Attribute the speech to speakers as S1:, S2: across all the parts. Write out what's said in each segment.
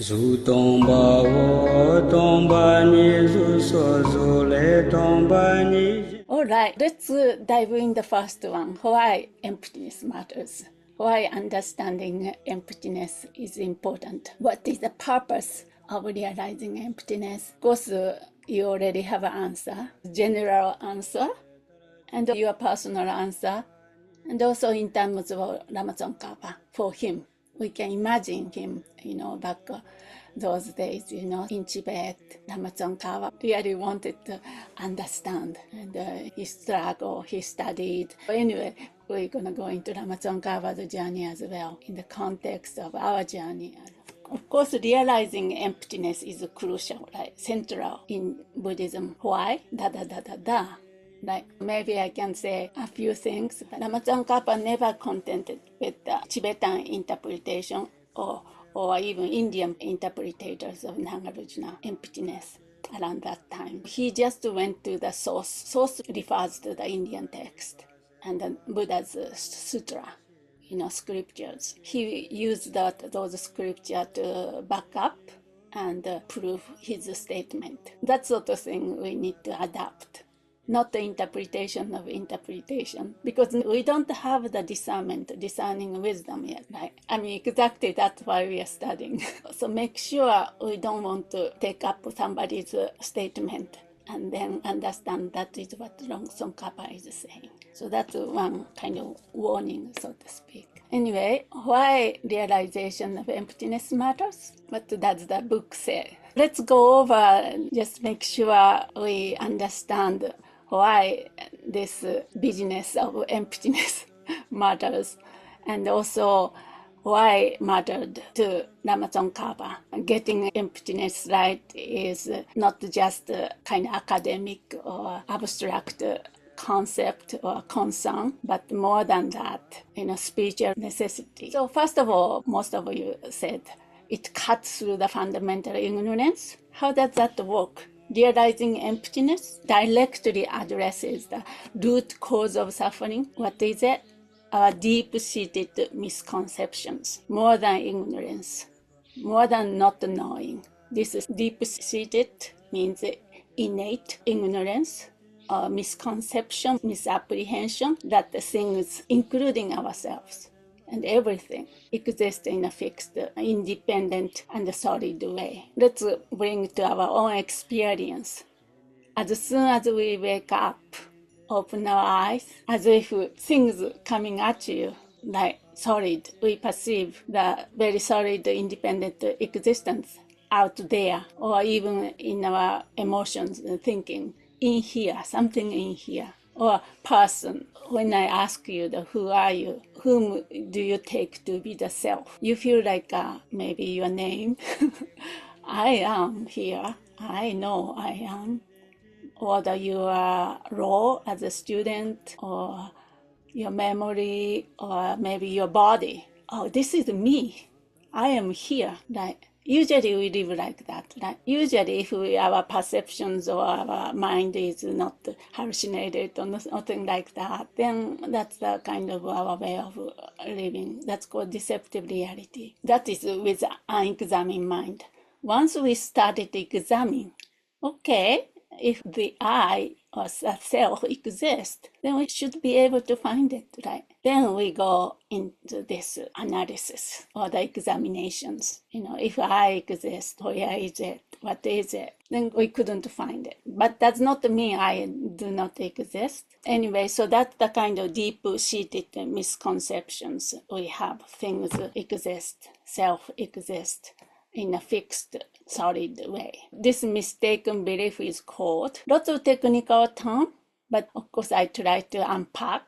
S1: All right, let's dive in the first one. Why emptiness matters. Why understanding emptiness is important. What is the purpose of realizing emptiness? Of course, you already have an answer, general answer, and your personal answer, and also in terms of Lama Tsongkhapa, for him. We can imagine him, back those days, in Tibet, Lama Tsongkhapa really wanted to understand, and he struggled, he studied. Anyway, we're going to go into Lama Tsongkhapa's journey as well, in the context of our journey. Of course, realizing emptiness is crucial, right? Central in Buddhism. Why? Like maybe I can say a few things. Lama Tsongkhapa never contented with the Tibetan interpretation or even Indian interpreters of Nagarjuna emptiness around that time. He just went to the source. Source refers to the Indian text and the Buddha's sutra, scriptures. He used those scriptures to back up and prove his statement. That sort of thing we need to adapt. Not the interpretation of interpretation, because we don't have the discerning wisdom yet, right? Exactly that's why we are studying. So make sure we don't want to take up somebody's statement and then understand that is what Tsongkhapa is saying. So that's one kind of warning, so to speak. Anyway, why realization of emptiness matters? What does the book say? Let's go over, just make sure we understand why this business of emptiness matters, and also why mattered to Lama Tsongkhapa. Getting emptiness right is not just a kind of academic or abstract concept or concern, but more than that, spiritual necessity. So first of all, most of you said it cuts through the fundamental ignorance. How does that work? Realizing emptiness directly addresses the root cause of suffering. What is it? Our deep-seated misconceptions, more than ignorance, more than not knowing. This is deep-seated means innate ignorance, misconception, misapprehension that the things, including ourselves and everything, exist in a fixed, independent, and solid way. Let's bring to our own experience. As soon as we wake up, open our eyes, as if things coming at you like solid, we perceive the very solid, independent existence out there, or even in our emotions and thinking, in here, something in here. Or person, when I ask you who are you, whom do you take to be the self? You feel like maybe your name. I am here. I know I am. Or your role as a student, or your memory, or maybe your body. Oh, this is me. I am here. Like, usually we live like that. Right? Usually if our perceptions or our mind is not hallucinated or nothing like that, then that's the kind of our way of living. That's called deceptive reality. That is with unexamined mind. Once we started examining, okay, if the I or the self exists, then we should be able to find it, right? Then we go into this analysis or the examinations. If I exist, where is it? What is it? Then we couldn't find it. But that's not mean I do not exist. Anyway, so that's the kind of deep-seated misconceptions we have. Things exist, self exists in a fixed, solid way. This mistaken belief is called lots of technical terms, but of course I try to unpack.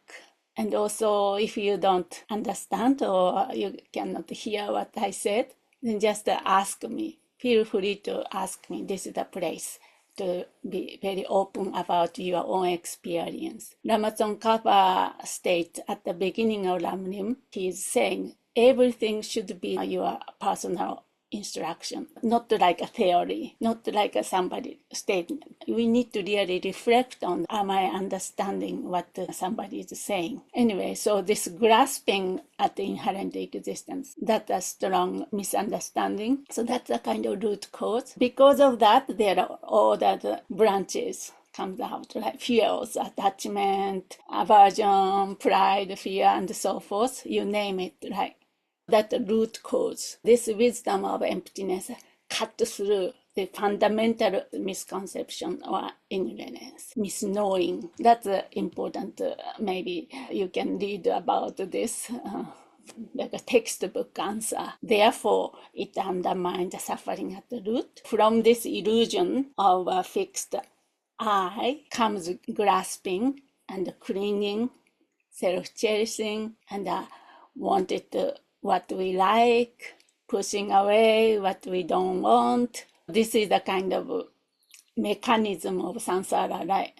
S1: And also, if you don't understand or you cannot hear what I said, then just ask me. Feel free to ask me. This is the place to be very open about your own experience. Lama Tsongkhapa states at the beginning of Lamrim, he is saying everything should be your personal instruction, not like a theory, not like somebody's statement. we need to really reflect on, am I understanding what somebody is saying? Anyway, so this grasping at the inherent existence, that's a strong misunderstanding. So that's a kind of root cause. Because of that, there are all the branches comes out, like fears, attachment, aversion, pride, fear, and so forth, you name it, right? That root cause. This wisdom of emptiness cut through the fundamental misconception or ignorance, misknowing. That's important. Maybe you can read about this. Like a textbook answer. Therefore, it undermines the suffering at the root. From this illusion of a fixed I comes grasping and clinging, self-cherishing, and wanted what we like, pushing away what we don't want. This is the kind of mechanism of samsara, right?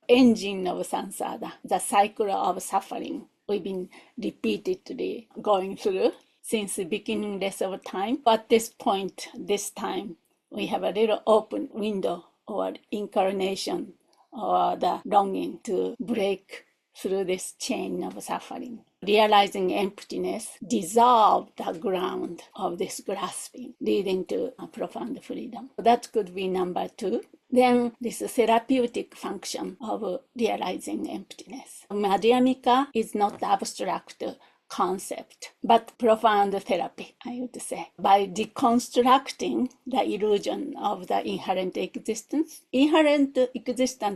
S1: Engine of samsara, the cycle of suffering we've been repeatedly going through since the beginningless of time. At this point, this time, we have a little open window or incarnation or the longing to break through this chain of suffering. Realizing emptiness dissolved the ground of this grasping, leading to a profound freedom. That could be number 2. Then this therapeutic function of realizing emptiness. Madhyamika is not abstract concept, but profound therapy, I would say. By deconstructing the illusion of the inherent existence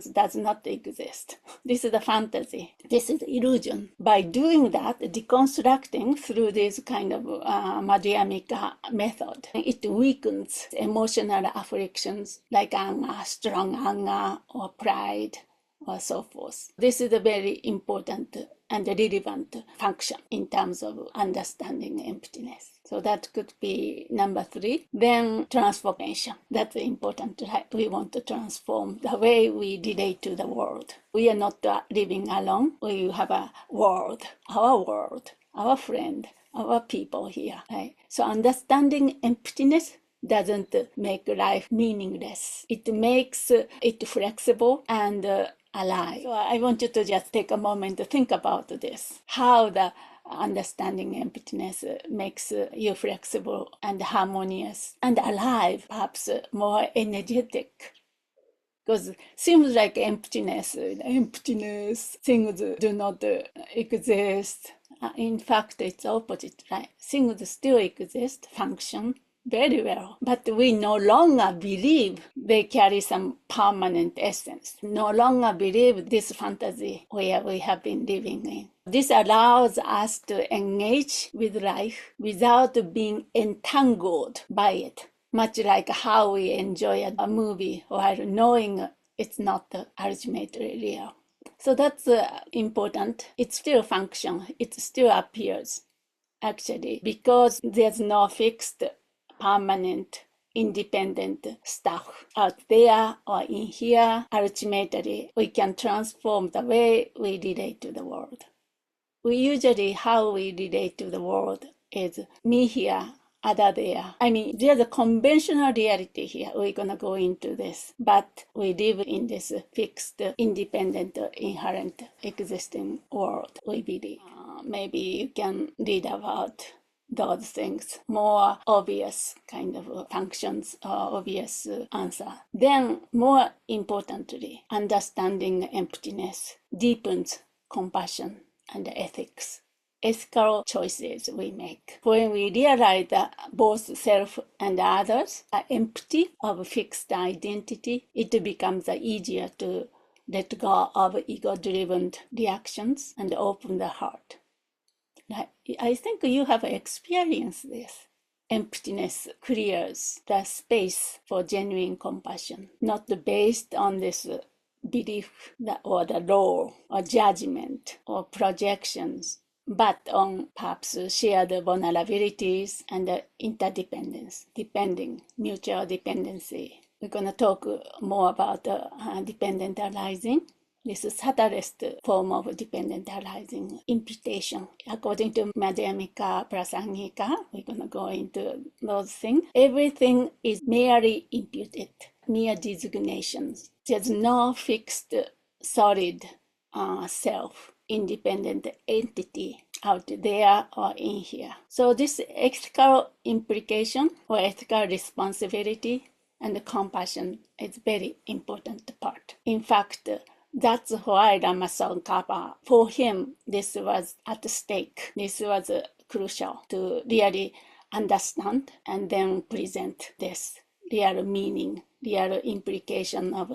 S1: does not exist. This is a fantasy. This is illusion. By doing that, deconstructing through this kind of Madhyamika method, it weakens emotional afflictions like anger, strong anger, or pride, or so forth. This is a very important and relevant function in terms of understanding emptiness. So that could be number 3. Then transformation. That's important, right? We want to transform the way we relate to the world. We are not living alone. We have a world, our friend, our people here, right? So understanding emptiness doesn't make life meaningless. It makes it flexible and alive. So I want you to just take a moment to think about this. How the understanding emptiness makes you flexible and harmonious and alive, perhaps more energetic. Because it seems like emptiness, things do not exist. In fact, it's opposite, right? Things still exist, function very well, but we no longer believe they carry some permanent essence. No longer believe this fantasy where we have been living in. This allows us to engage with life without being entangled by it, much like how we enjoy a movie while knowing it's not ultimately real. So that's important. It still functions. It still appears, actually, because there's no fixed permanent, independent stuff out there or in here. Ultimately, we can transform the way we relate to the world. How we relate to the world is me here, other there. I mean, there's a conventional reality here. We're going to go into this. But we live in this fixed, independent, inherent, existing world, we believe. Maybe you can read about those things, more obvious kind of functions or obvious answer. Then, more importantly, understanding emptiness deepens compassion and ethics, ethical choices we make. When we realize that both self and others are empty of fixed identity, it becomes easier to let go of ego-driven reactions and open the heart. I think you have experienced this. Emptiness clears the space for genuine compassion, not based on this belief or the law or judgment or projections, but on perhaps shared vulnerabilities and interdependence, mutual dependency. We're going to talk more about dependent arising. This is subtlest form of dependent arising, imputation. According to Madhyamika plus Angika, we're going to go into those things. Everything is merely imputed, mere designations. There's no fixed, solid self, independent entity out there or in here. So this ethical implication or ethical responsibility and compassion is very important part. In fact, that's why Lama Tsongkhapa, for him, this was at stake. This was crucial to really understand and then present this real meaning, real implication of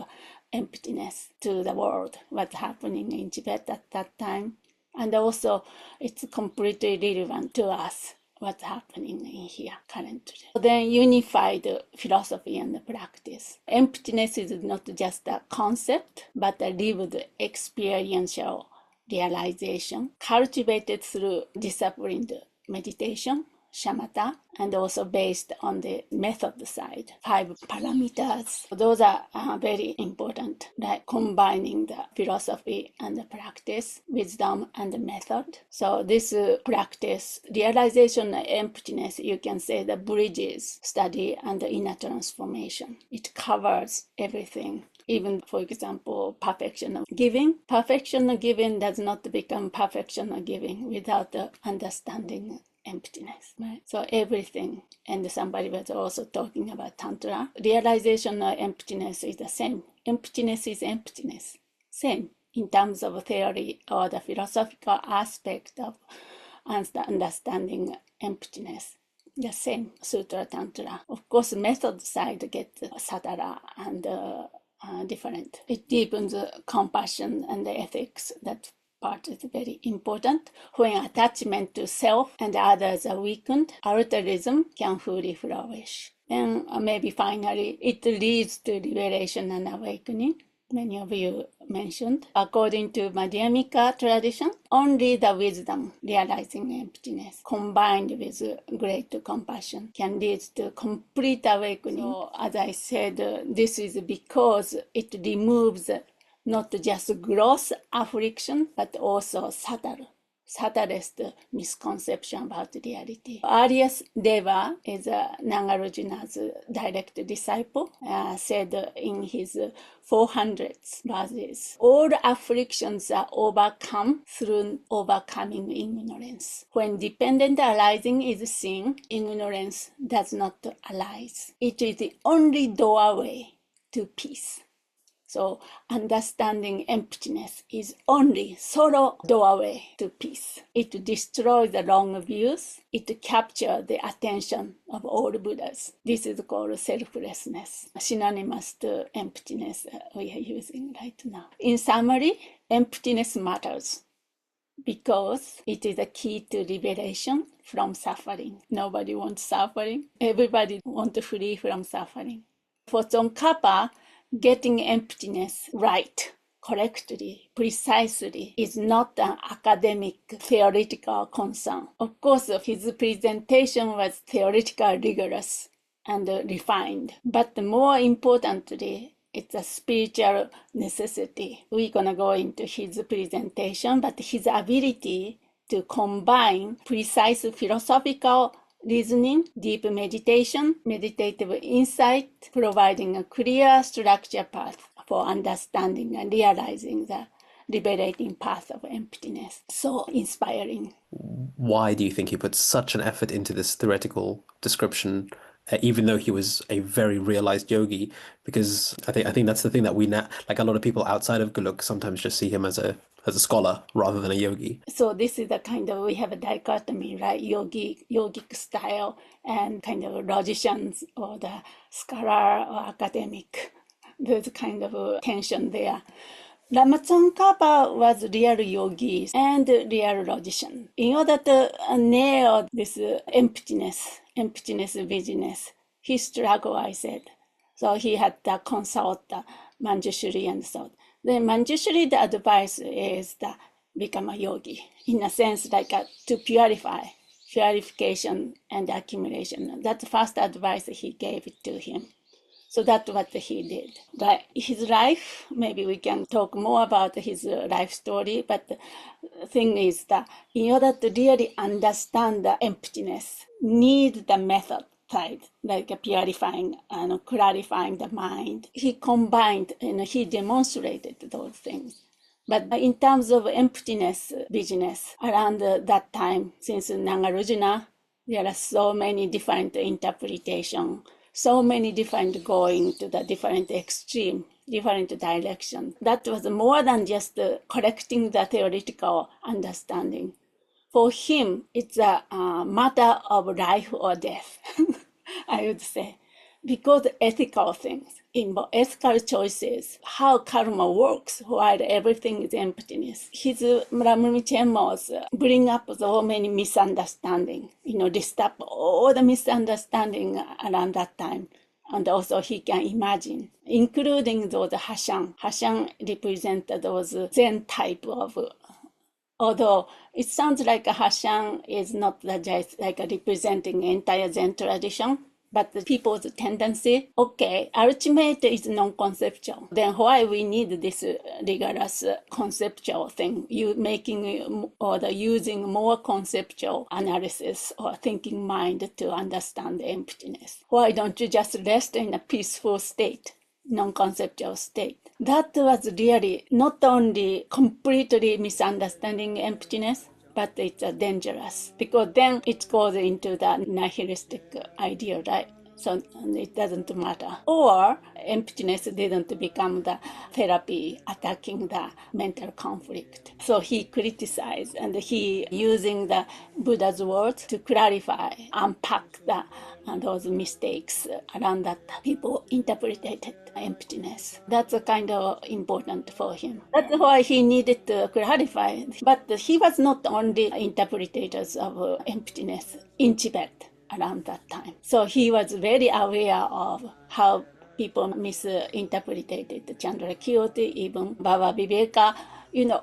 S1: emptiness to the world, what's happening in Tibet at that time. And also, it's completely relevant to us, what's happening in here currently. Then unify the philosophy and the practice. Emptiness is not just a concept, but a lived experiential realization cultivated through disciplined meditation, shamatha, and also based on the method side, 5 parameters. Those are very important, like combining the philosophy and the practice, wisdom and the method. So this practice, realization of emptiness, you can say the bridges study and the inner transformation. It covers everything. Even, for example, perfection of giving. Perfection of giving does not become perfection of giving without the understanding emptiness, right? So everything, and somebody was also talking about Tantra. Realization of emptiness is the same. Emptiness is emptiness. Same in terms of theory or the philosophical aspect of understanding emptiness. The same Sutra Tantra. Of course, method side gets subtler and different. It deepens compassion and the ethics. That part is very important. When attachment to self and others are weakened, altruism can fully flourish. And maybe finally, it leads to liberation and awakening. Many of you mentioned. According to Madhyamika tradition, only the wisdom realizing emptiness combined with great compassion can lead to complete awakening. So, as I said, this is because it removes not just gross affliction, but also subtlest misconception about reality. Arias Deva is Nagarjuna's direct disciple, said in his 400s verses, all afflictions are overcome through overcoming ignorance. When dependent arising is seen, ignorance does not arise. It is the only doorway to peace. So understanding emptiness is only solo doorway to peace. It destroys the wrong views. It captures the attention of all Buddhas. This is called selflessness, synonymous to emptiness we are using right now. In summary, emptiness matters because it is a key to liberation from suffering. Nobody wants suffering. Everybody wants to free from suffering. For Tsongkhapa, getting emptiness right, correctly, precisely, is not an academic theoretical concern. Of course, his presentation was theoretical, rigorous, and refined. But more importantly, it's a spiritual necessity. We're going to go into his presentation, but his ability to combine precise philosophical reasoning, deep meditation, meditative insight, providing a clear structure path for understanding and realizing the liberating path of emptiness. So inspiring.
S2: Why do you think he put such an effort into this theoretical description, even though he was a very realized yogi? Because I think that's the thing that we like a lot of people outside of Guluk sometimes just see him as a scholar rather than a yogi.
S1: So this is the kind of, we have a dichotomy, right? Yogic style and kind of logicians or the scholar or academic. There's kind of tension there. Lama Tsongkhapa was real yogi and real logician. In order to nail this emptiness business, he struggled, I said. So he had to consult Manjushri and so on. Then Manjushri, the advice is to become a yogi, in a sense like to purification and accumulation. That's the first advice he gave to him. So that's what he did. Like his life, maybe we can talk more about his life story, but the thing is that in order to really understand the emptiness, need the method side, like purifying and clarifying the mind. He combined and he demonstrated those things. But in terms of emptiness business, around that time, since Nagarjuna, there are so many different interpretations, so many different going to the different extreme, different direction. That was more than just collecting the theoretical understanding. For him, it's a matter of life or death, I would say, because ethical things, ethical choices, how karma works while everything is emptiness. His Muramuri Chenmo's bring up so many misunderstandings, disturb all the misunderstanding around that time. And also he can imagine, including those Hashan. Hashan represent those Zen type of, although it sounds like a Hashan is not just like representing entire Zen tradition, but the people's tendency, okay, ultimate is non-conceptual. Then why we need this rigorous conceptual thing? You making or the using more conceptual analysis or thinking mind to understand the emptiness. Why don't you just rest in a peaceful state, non-conceptual state? That was really not only completely misunderstanding emptiness, but it's dangerous because then it goes into the nihilistic idea, right? So it doesn't matter. Or emptiness didn't become the therapy attacking the mental conflict. So he criticized and he using the Buddha's words to clarify, unpack those mistakes around that people interpreted emptiness. That's kind of important for him. That's why he needed to clarify. But he was not only interpreters of emptiness in Tibet around that time. So he was very aware of how people misinterpreted Chandrakirti, even Baba Viveka.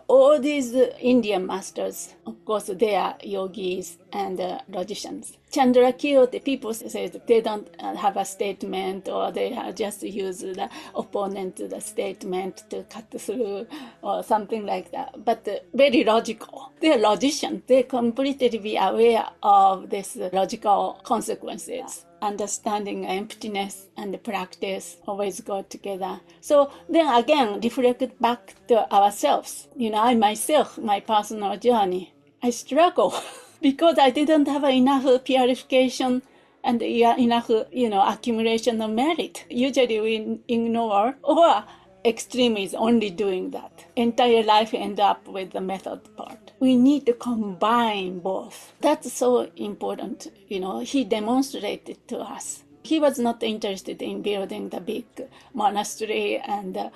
S1: All these Indian masters, of course, they are yogis and logicians. Chandrakirti, people say that they don't have a statement or they just use the opponent's statement to cut through or something like that. But very logical. They are logicians. They completely be aware of these logical consequences. Understanding emptiness and the practice always go together. So then again, reflect back to ourselves. I myself, my personal journey, I struggle because I didn't have enough purification and enough, accumulation of merit. Usually we ignore, or extreme is only doing that. Entire life end up with the method part. We need to combine both. That's so important. He demonstrated to us. He was not interested in building the big monastery and,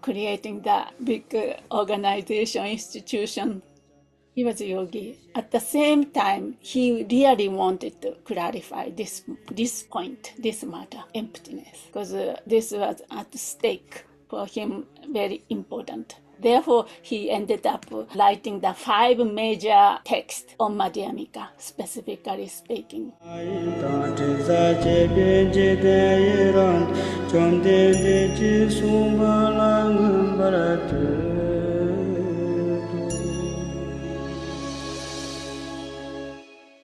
S1: creating the big organization, institution. He was a yogi. At the same time, he really wanted to clarify this point, this matter, emptiness, because this was at stake for him, very important. Therefore, he ended up writing the 5 major texts on Madhyamika, specifically speaking.